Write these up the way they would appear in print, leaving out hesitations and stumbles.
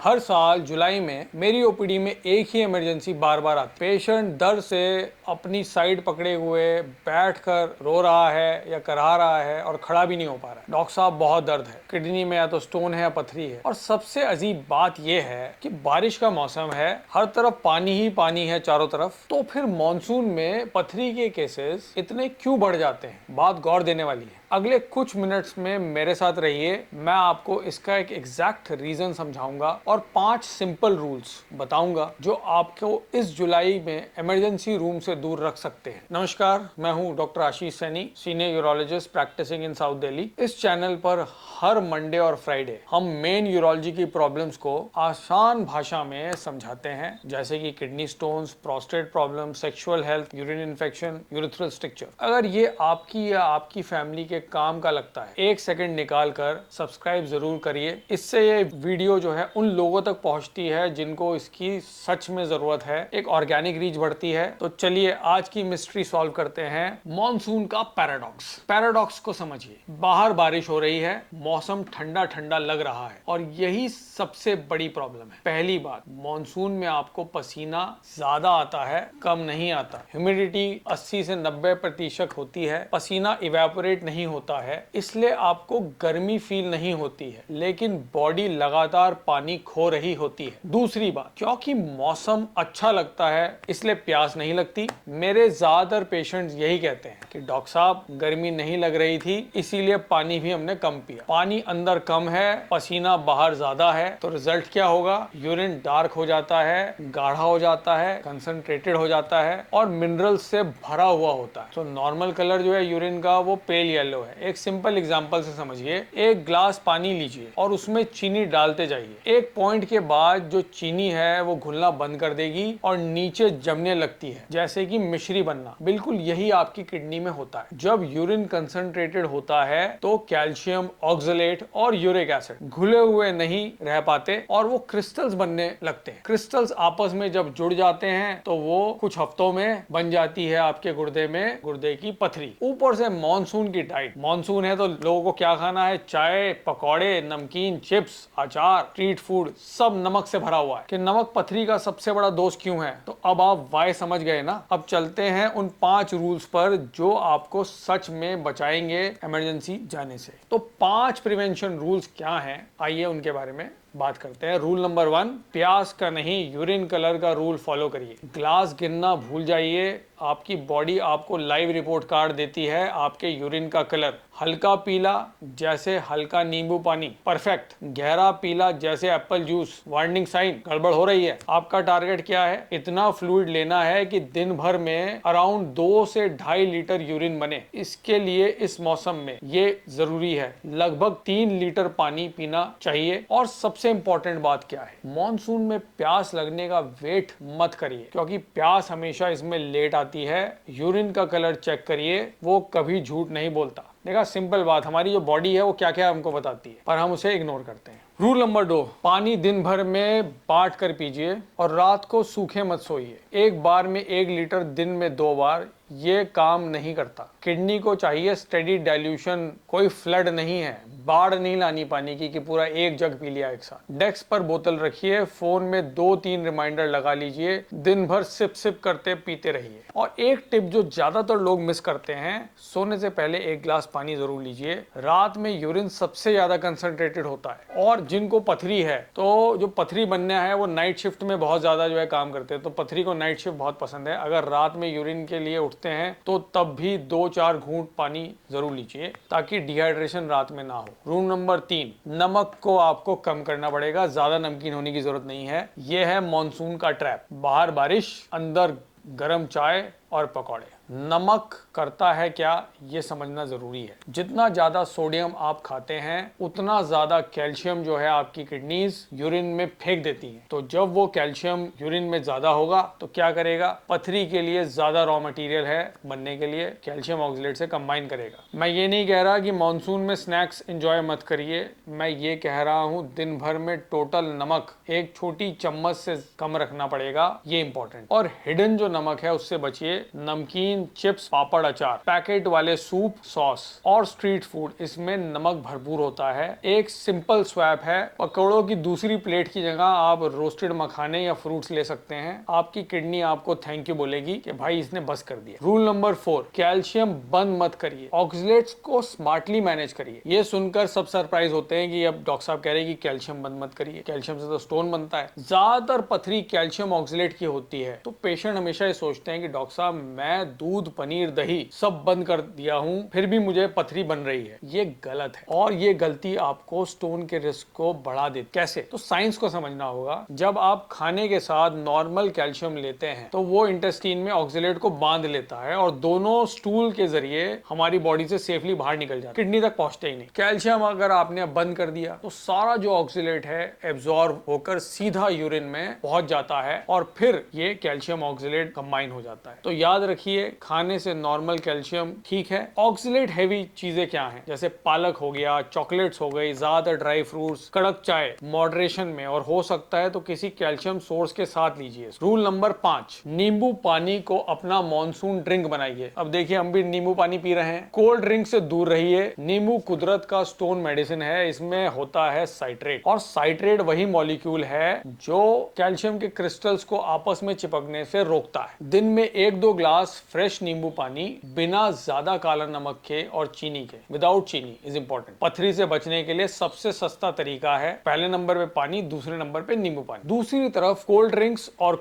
हर साल जुलाई में मेरी ओपीडी में एक ही इमरजेंसी बार बार आती। पेशेंट दर्द से अपनी साइड पकड़े हुए बैठकर रो रहा है या करा रहा है और खड़ा भी नहीं हो पा रहा है। डॉक्टर साहब बहुत दर्द है, किडनी में या तो स्टोन है या पथरी है। और सबसे अजीब बात यह है कि बारिश का मौसम है, हर तरफ पानी ही पानी है चारों तरफ, तो फिर मॉनसून में पथरी के केसेस इतने क्यों बढ़ जाते हैं? बात गौर देने वाली है। अगले कुछ मिनट्स में मेरे साथ रहिए, मैं आपको इसका एक एग्जैक्ट रीजन समझाऊंगा और 5 सिंपल रूल्स बताऊंगा जो आपको इस जुलाई में इमरजेंसी रूम से दूर रख सकते हैं। नमस्कार, मैं हूं डॉक्टर आशीष सैनी, सीनियर यूरोलॉजिस्ट प्रैक्टिसिंग इन साउथ दिल्ली। इस चैनल पर हर मंडे और फ्राइडे हम मेन यूरोलॉजी की प्रॉब्लम्स को आसान भाषा में समझाते हैं, जैसे कि kidney stones, prostate problem, sexual health, urine infection, urethral structure. अगर ये आपकी या आपकी फैमिली के काम का लगता है, एक सेकंड निकाल कर सब्सक्राइब जरूर करिए। इससे ये वीडियो जो है उन लोगों तक पहुंचती है जिनको इसकी सच में जरूरत है, एक ऑर्गेनिक रीच बढ़ती है। तो चलिए आज की मिस्ट्री सॉल्व करते हैं, मॉनसून का पैराडॉक्स। पैराडॉक्स को समझिए। बाहर बारिश हो रही है, मौसम ठंडा ठंडा लग रहा है और यही सबसे बड़ी प्रॉब्लम है। पहली बात, मॉनसून में आपको पसीना ज्यादा आता है, कम नहीं आता। ह्यूमिडिटी 80 से 90% होती है, पसीना इवेपोरेट नहीं होता है, इसलिए आपको गर्मी फील नहीं होती है, लेकिन बॉडी लगातार पानी खो रही होती है। दूसरी बात, क्योंकि मौसम अच्छा लगता है इसलिए प्यास नहीं लगती। मेरे ज्यादातर पेशेंट्स यही कहते हैं कि डॉक्टर साहब गर्मी नहीं लग रही थी इसीलिए पानी भी हमने कम पिया। पानी अंदर कम है, पसीना बाहर ज्यादा है, तो रिजल्ट क्या होगा? यूरिन डार्क हो जाता है, गाढ़ा हो जाता है, कंसंट्रेटेड हो जाता है और मिनरल्स से भरा हुआ होता है। तो नॉर्मल कलर जो है यूरिन का वो पेल येलो है। एक सिंपल एग्जांपल से समझिए, एक ग्लास पानी लीजिए और उसमें चीनी डालते जाइए। एक पॉइंट के बाद जो चीनी है वो घुलना बंद कर देगी और नीचे जमने लगती है, जैसे कि मिश्री बनना। बिल्कुल यही आपकी किडनी में होता है। जब यूरिन कंसंट्रेटेड होता है तो कैल्शियम ऑक्सलेट और यूरिक एसिड घुले हुए नहीं रह पाते और वो क्रिस्टल्स बनने लगते हैं। क्रिस्टल्स आपस में जब जुड़ जाते हैं तो वो कुछ हफ्तों में बन जाती है आपके गुर्दे में गुर्दे की पथरी। ऊपर से मॉनसून की डाइट, मॉनसून है तो लोगों को क्या खाना है? चाय, पकौड़े, नमकीन, चिप्स, अचार, स्ट्रीट फूड, सब नमक से भरा हुआ है। कि नमक पथरी का सबसे बड़ा दोस्त क्यों है? तो अब आप वाई समझ गए ना। अब चलते हैं उन 5 रूल्स पर जो आपको सच में बचाएंगे इमरजेंसी जाने से। तो 5 प्रिवेंशन रूल्स क्या हैं, आइए उनके बारे में बात करते हैं। रूल नंबर 1, प्यास का नहीं यूरिन कलर का रूल फॉलो करिए। ग्लास गिनना भूल जाइए, आपकी बॉडी आपको लाइव रिपोर्ट कार्ड देती है आपके यूरिन का कलर। हल्का पीला जैसे हल्का नींबू पानी, परफेक्ट। गहरा पीला जैसे एप्पल जूस, वार्निंग साइन, गड़बड़ हो रही है। आपका टारगेट क्या है? इतना फ्लूइड लेना है कि दिन भर में अराउंड 2 से 2.5 लीटर यूरिन बने। इसके लिए इस मौसम में ये जरूरी है, लगभग 3 लीटर पानी पीना चाहिए। और सबसे इंपॉर्टेंट बात क्या है? मॉनसून में प्यास लगने का वेट मत करिए, क्योंकि प्यास हमेशा इसमें लेट आती है। यूरिन का कलर चेक करिए, वो कभी झूठ नहीं बोलता। देखा, सिंपल बात, हमारी जो बॉडी है वो क्या क्या हमको बताती है, पर हम उसे इग्नोर करते हैं। रूल नंबर 2, पानी दिन भर में बांट कर पीजिए और रात को सूखे मत सोइए। एक बार में 1 लीटर दिन में 2 बार ये काम नहीं करता। किडनी को चाहिए स्टेडी डाइल्यूशन, कोई फ्लड नहीं है, बाढ़ नहीं लानी पानी की कि पूरा एक जग पी लिया एक साथ। डेस्क पर बोतल रखिए, फोन में 2-3 रिमाइंडर लगा लीजिए, दिन भर सिप सिप करते पीते रहिए। और एक टिप जो ज्यादातर लोग मिस करते हैं, सोने से पहले 1 गिलास पानी जरूर लीजिए। रात में यूरिन सबसे ज्यादा कंसंट्रेटेड होता है और जिनको पथरी है, तो जो पथरी बनना है वो नाइट शिफ्ट में बहुत ज्यादा जो है काम करते हैं, तो पथरी को नाइट शिफ्ट बहुत पसंद है। अगर रात में यूरिन के लिए उठते हैं तो तब भी 2-4 घूंट पानी जरूर लीजिए ताकि डिहाइड्रेशन रात में ना हो। रूल नंबर 3, नमक को आपको कम करना पड़ेगा, ज्यादा नमकीन होने की जरूरत नहीं है। यह है मॉनसून का ट्रैप। बाहर बारिश, अंदर गर्म चाय और पकौड़े। नमक करता है क्या, ये समझना जरूरी है। जितना ज्यादा सोडियम आप खाते हैं उतना ज्यादा कैल्शियम जो है आपकी किडनीज यूरिन में फेंक देती हैं। तो जब वो कैल्शियम यूरिन में ज्यादा होगा तो क्या करेगा? पथरी के लिए ज्यादा रॉ मटेरियल है बनने के लिए, कैल्शियम ऑक्सलेट से कंबाइन करेगा। मैं ये नहीं कह रहा कि मॉनसून में स्नैक्स एंजॉय मत करिए, मैं ये कह रहा हूं दिन भर में टोटल नमक 1 छोटी चम्मच से कम रखना पड़ेगा, ये इंपॉर्टेंट। और हिडन जो नमक है उससे बचिए, नमकीन, चिप्स, पापड़, अचार, पैकेट वाले सूप, सॉस और स्ट्रीट फूड, इसमें नमक भरपूर होता है। एक सिंपल स्वैप है, पकौड़ों की दूसरी प्लेट की जगह आप रोस्टेड मखाने या फ्रूट्स ले सकते हैं। आपकी किडनी आपको थैंक यू बोलेगी कि भाई इसने बस कर दिया। रूल नंबर 4, कैल्शियम बंद मत करिए, ऑक्सलेट्स को स्मार्टली मैनेज करिए। ये सुनकर सब सरप्राइज होते हैं कि अब डॉक्टर साहब कह रहे हैं कि कैल्शियम बंद मत करिए, कैल्शियम से तो स्टोन बनता है। ज्यादातर पथरी कैल्शियम ऑक्सलेट की होती है, तो पेशेंट हमेशा ये सोचते हैं कि डॉक्टर साहब मैं दूध, पनीर, दही सब बंद कर दिया हूं, फिर भी मुझे पथरी बन रही है। ये गलत है और ये गलती आपको स्टोन के रिस्क को बढ़ा देती। कैसे? तो साइंस को समझना होगा। जब आप खाने के साथ नॉर्मल कैल्शियम लेते हैं तो वो इंटेस्टाइन में ऑक्सलेट को बांध लेता है और दोनों स्टूल के जरिए हमारी बॉडी से सेफली बाहर निकल जाता है, किडनी तक पहुंचते ही नहीं। कैल्शियम अगर आपने बंद कर दिया तो सारा जो ऑक्सलेट है एब्जॉर्ब होकर सीधा यूरिन में पहुंच जाता है और फिर ये कैल्शियम ऑक्सलेट कंबाइन हो जाता है। तो याद रखिए, खाने से नॉर्मल कैल्शियम ठीक है। ऑक्सलेट हैवी चीजें क्या हैं? जैसे पालक हो गया, चॉकलेट्स हो गई, ज्यादा ड्राई फ्रूट्स, कड़क चाय मॉडरेशन में, और हो सकता है तो किसी कैल्शियम सोर्स के साथ लीजिए। रूल नंबर 5, नींबू पानी को अपना मॉनसून ड्रिंक बनाइए। अब देखिए, हम भी नींबू पानी पी रहे हैं। कोल्ड ड्रिंक से दूर रहिए। नींबू कुदरत का स्टोन मेडिसिन है, इसमें होता है साइट्रेट, और साइट्रेट वही मॉलिक्यूल है जो कैल्शियम के क्रिस्टल्स को आपस में चिपकने से रोकता है। दिन में 1-2 ग्लास फ्रेश नींबू पानी बिना ज्यादा काला नमक के और चीनी के, विदाउट चीनी इज इंपॉर्टेंट। पथरी से बचने के लिए सबसे सस्ता तरीका है, पहले नंबर पे पानी, दूसरे नंबर पे नींबू पानी। दूसरी तरफ कोल्ड ड्रिंक्स और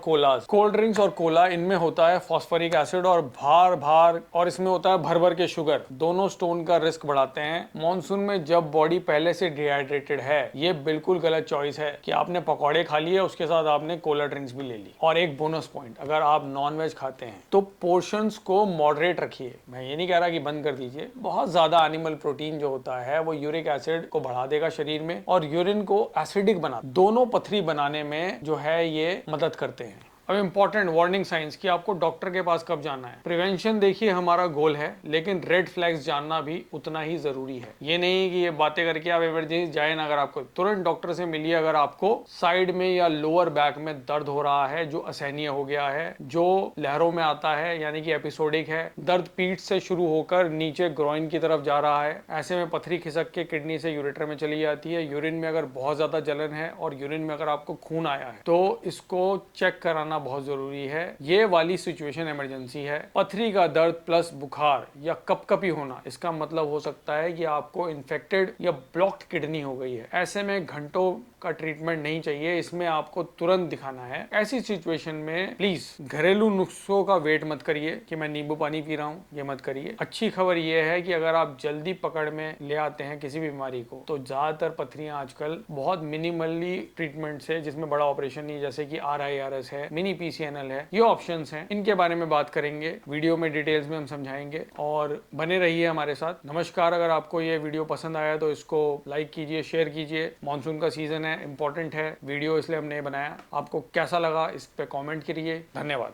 कोला, इनमें होता है फॉस्फोरिक एसिड और भार, और इसमें होता है भर के शुगर। दोनों स्टोन का रिस्क बढ़ाते हैं। मॉनसून में जब बॉडी पहले से डिहाइड्रेटेड है, ये बिल्कुल गलत चॉइस है कि आपने पकौड़े खा लिए, उसके साथ आपने कोला ड्रिंक्स भी ले ली। और एक बोनस पॉइंट, अगर आप नॉन वेज खाते हैं तो पोर्शंस को मॉडरेट रखिए। मैं ये नहीं कह रहा कि बंद कर दीजिए। बहुत ज्यादा एनिमल प्रोटीन जो होता है वो यूरिक एसिड को बढ़ा देगा शरीर में और यूरिन को एसिडिक बना, दोनों पथरी बनाने में जो है ये मदद करते हैं। अब इंपॉर्टेंट वार्निंग साइंस कि आपको डॉक्टर के पास कब जाना है। प्रिवेंशन देखिए हमारा गोल है, लेकिन रेड फ्लैग्स जानना भी उतना ही जरूरी है। ये नहीं कि ये बातें करके आप इमरजेंसी जाए ना। अगर आपको तुरंत डॉक्टर से मिलिए अगर आपको साइड में या लोअर बैक में दर्द हो रहा है जो असहनीय हो गया है, जो लहरों में आता है यानी कि एपिसोडिक है, दर्द पीठ से शुरू होकर नीचे ग्रोइन की तरफ जा रहा है, ऐसे में पथरी खिसक के किडनी से यूरेटर में चली जाती है। यूरिन में अगर बहुत ज्यादा जलन है और यूरिन में अगर आपको खून आया है तो इसको चेक कराना बहुत जरूरी है। ये वाली सिचुएशन इमरजेंसी है। पथरी का दर्द प्लस बुखार या कपकपी होना, इसका मतलब हो सकता है कि आपको इन्फेक्टेड या ब्लॉक्ड किडनी हो गई है। ऐसे में घंटों का ट्रीटमेंट नहीं चाहिए, इसमें आपको तुरंत दिखाना है। ऐसी सिचुएशन में प्लीज घरेलू नुस्खों का वेट मत करिए कि मैं नींबू पानी पी रहा हूँ, ये मत करिए। अच्छी खबर ये है कि अगर आप जल्दी पकड़ में ले आते हैं किसी बीमारी को, तो ज्यादातर पथरियां आजकल बहुत मिनिमली ट्रीटमेंट से, जिसमें बड़ा ऑपरेशन नहीं, जैसे कि RIRS है, मिनी PCNL है, ये ऑप्शंस हैं। इनके बारे में बात करेंगे वीडियो में, डिटेल्स में हम समझाएंगे, और बने रहिए हमारे साथ। नमस्कार। अगर आपको ये वीडियो पसंद आया तो इसको लाइक कीजिए, शेयर कीजिए। मानसून का सीजन है, इंपॉर्टेंट है वीडियो, इसलिए हमने बनाया। आपको कैसा लगा इस पे कमेंट करिए। धन्यवाद।